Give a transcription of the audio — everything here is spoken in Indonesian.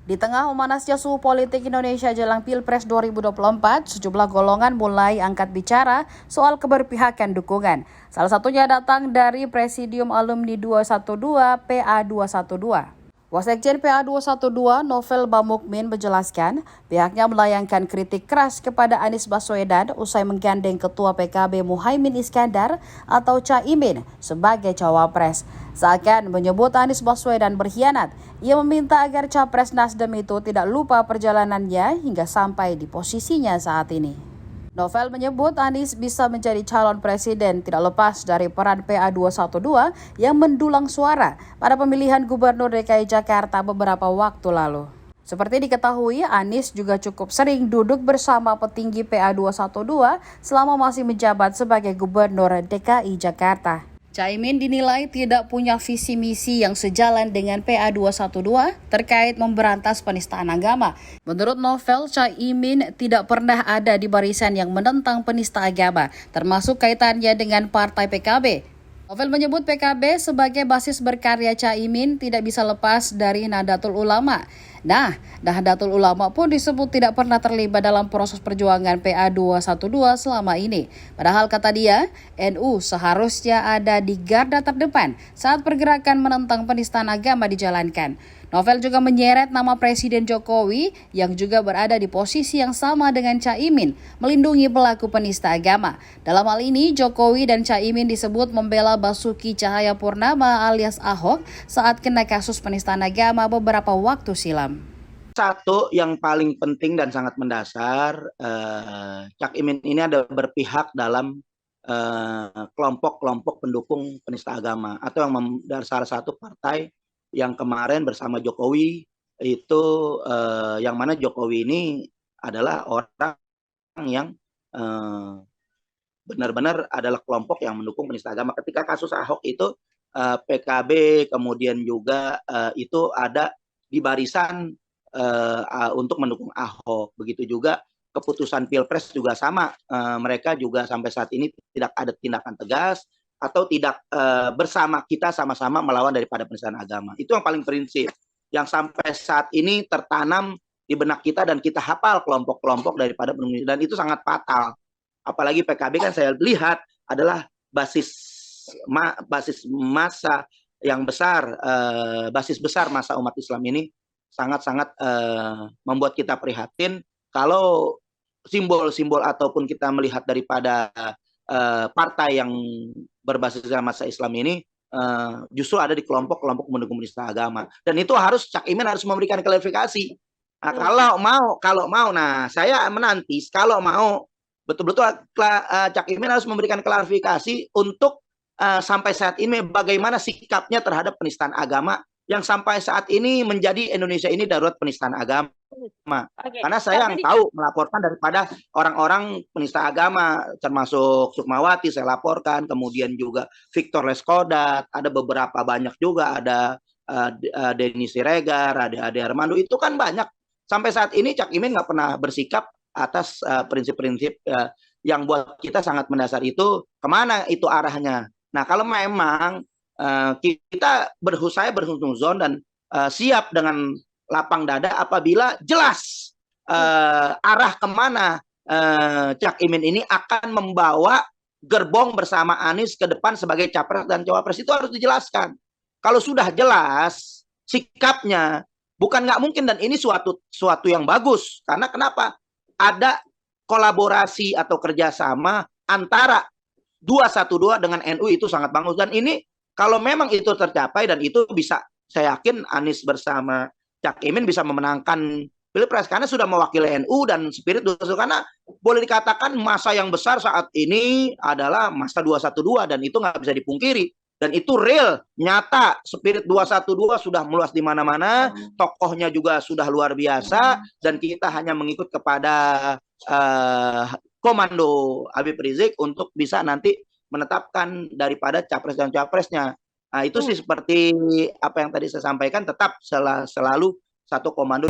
Di tengah memanasnya suhu politik Indonesia jelang Pilpres 2024, sejumlah golongan mulai angkat bicara soal keberpihakan dukungan. Salah satunya datang dari Presidium Alumni 212 PA 212. Wasekjen PA 212 Novel Bamukmin menjelaskan pihaknya melayangkan kritik keras kepada Anies Baswedan usai menggandeng Ketua PKB Muhaimin Iskandar atau Caimin sebagai cawapres. Seakan menyebut Anies Baswedan berkhianat, ia meminta agar capres Nasdem itu tidak lupa perjalanannya hingga sampai di posisinya saat ini. Novel menyebut Anies bisa menjadi calon presiden tidak lepas dari peran PA 212 yang mendulang suara pada pemilihan Gubernur DKI Jakarta beberapa waktu lalu. Seperti diketahui, Anies juga cukup sering duduk bersama petinggi PA 212 selama masih menjabat sebagai Gubernur DKI Jakarta. Caimin dinilai tidak punya visi misi yang sejalan dengan PA 212 terkait memberantas penistaan agama. Menurut Novel, Caimin tidak pernah ada di barisan yang menentang penista agama, termasuk kaitannya dengan partai PKB. Novel menyebut PKB sebagai basis berkarya Caimin tidak bisa lepas dari Nahdlatul Ulama. Nah, Nahdlatul Ulama pun disebut tidak pernah terlibat dalam proses perjuangan PA 212 selama ini. Padahal kata dia, NU seharusnya ada di garda terdepan saat pergerakan menentang penistaan agama dijalankan. Novel juga menyeret nama Presiden Jokowi yang juga berada di posisi yang sama dengan Caimin, melindungi pelaku penista agama. Dalam hal ini, Jokowi dan Caimin disebut membela Basuki Cahayapurnama alias Ahok saat kena kasus penistaan agama beberapa waktu silam. Satu yang paling penting dan sangat mendasar, Cak Imin ini ada berpihak dalam kelompok-kelompok pendukung penista agama atau yang dari salah satu partai yang kemarin bersama Jokowi itu, yang mana Jokowi ini adalah orang yang benar-benar adalah kelompok yang mendukung penista agama. Ketika kasus Ahok itu PKB kemudian juga itu ada di barisan untuk mendukung Ahok. Begitu juga keputusan Pilpres juga sama, mereka juga sampai saat ini tidak ada tindakan tegas atau tidak bersama kita sama-sama melawan daripada penistaan agama. Itu yang paling prinsip, yang sampai saat ini tertanam di benak kita dan kita hafal kelompok-kelompok daripada pendukung, dan itu sangat fatal. Apalagi PKB kan saya lihat adalah basis massa yang besar, basis besar massa umat Islam ini sangat-sangat membuat kita prihatin kalau simbol-simbol ataupun kita melihat daripada partai yang berbasis massa Islam ini justru ada di kelompok-kelompok mendukung penista agama, dan itu harus Cak Imin harus memberikan klarifikasi. Nah, kalau mau, nah saya menanti kalau mau betul-betul Cak Imin harus memberikan klarifikasi untuk sampai saat ini bagaimana sikapnya terhadap penistaan agama yang sampai saat ini menjadi Indonesia ini darurat penistaan agama. Karena saya yang tahu melaporkan daripada orang-orang penista agama, termasuk Sukmawati saya laporkan, kemudian juga Victor Leskodat, ada beberapa banyak juga, ada Denny Siregar, ada Ade Armando, itu kan banyak. Sampai saat ini Cak Imin nggak pernah bersikap atas prinsip-prinsip yang buat kita sangat mendasar itu, kemana itu arahnya. Nah, kalau memang kita saya berhusnuzon dan siap dengan lapang dada apabila jelas arah kemana Cak Imin ini akan membawa gerbong bersama Anies ke depan sebagai capres dan cawapres, itu harus dijelaskan. Kalau sudah jelas sikapnya, bukan nggak mungkin, dan ini suatu yang bagus. Karena kenapa? Ada kolaborasi atau kerjasama antara 212 dengan NU, itu sangat bagus. Dan ini kalau memang itu tercapai dan itu bisa, saya yakin Anies bersama Cak Imin bisa memenangkan Pilpres karena sudah mewakili NU dan spirit 212, karena boleh dikatakan masa yang besar saat ini adalah masa 212 dan itu nggak bisa dipungkiri. Dan itu real, nyata, spirit 212 sudah meluas di mana-mana, tokohnya juga sudah luar biasa, dan kita hanya mengikut kepada komando Habib Rizik untuk bisa nanti menetapkan daripada capres dan capresnya. Nah, itu sih seperti apa yang tadi saya sampaikan, tetap selalu satu komando.